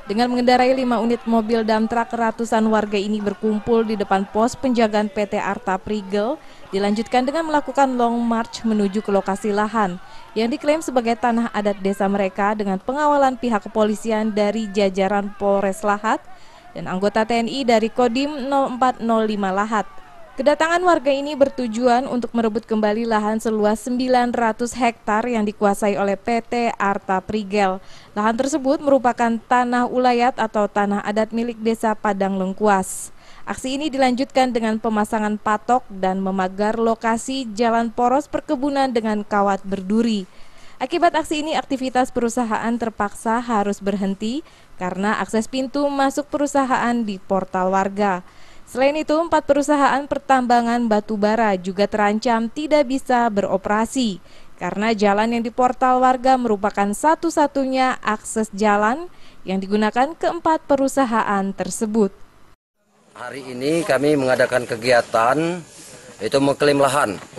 Dengan mengendarai 5 unit mobil dump truck, ratusan warga ini berkumpul di depan pos penjagaan PT Arta Prigel, dilanjutkan dengan melakukan long march menuju ke lokasi lahan yang diklaim sebagai tanah adat desa mereka dengan pengawalan pihak kepolisian dari jajaran Polres Lahat dan anggota TNI dari Kodim 0405 Lahat. Kedatangan warga ini bertujuan untuk merebut kembali lahan seluas 900 hektar yang dikuasai oleh PT Arta Prigel. Lahan tersebut merupakan tanah ulayat atau tanah adat milik desa Padang Lengkuas. Aksi ini dilanjutkan dengan pemasangan patok dan memagar lokasi jalan poros perkebunan dengan kawat berduri. Akibat aksi ini, aktivitas perusahaan terpaksa harus berhenti karena akses pintu masuk perusahaan di portal warga. Selain itu, 4 perusahaan pertambangan batu bara juga terancam tidak bisa beroperasi karena jalan yang di portal warga merupakan satu-satunya akses jalan yang digunakan ke-4 perusahaan tersebut. Hari ini kami mengadakan kegiatan itu mengklaim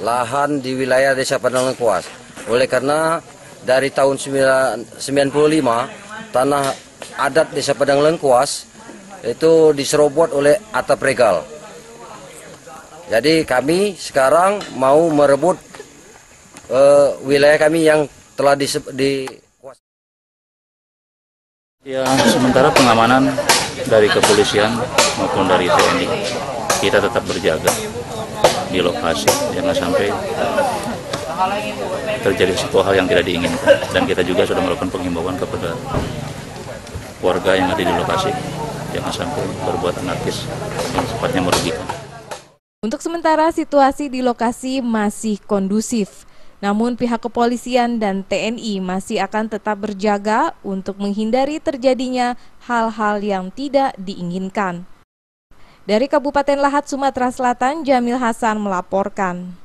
lahan di wilayah Desa Padang Lengkuas. Oleh karena dari tahun 95 tanah adat Desa Padang Lengkuas itu diserobot oleh Arta Prigel. Jadi kami sekarang mau merebut wilayah kami yang telah dikuasai. Ya, sementara pengamanan dari kepolisian maupun dari TNI kita tetap berjaga di lokasi, jangan sampai terjadi sebuah hal yang tidak diinginkan. Dan kita juga sudah melakukan penghimbauan kepada warga yang ada di lokasi, jangan sampai berbuat anarkis yang sifatnya merugikan. Untuk sementara situasi di lokasi masih kondusif, namun pihak kepolisian dan TNI masih akan tetap berjaga untuk menghindari terjadinya hal-hal yang tidak diinginkan. Dari Kabupaten Lahat, Sumatera Selatan, Jamil Hasan melaporkan.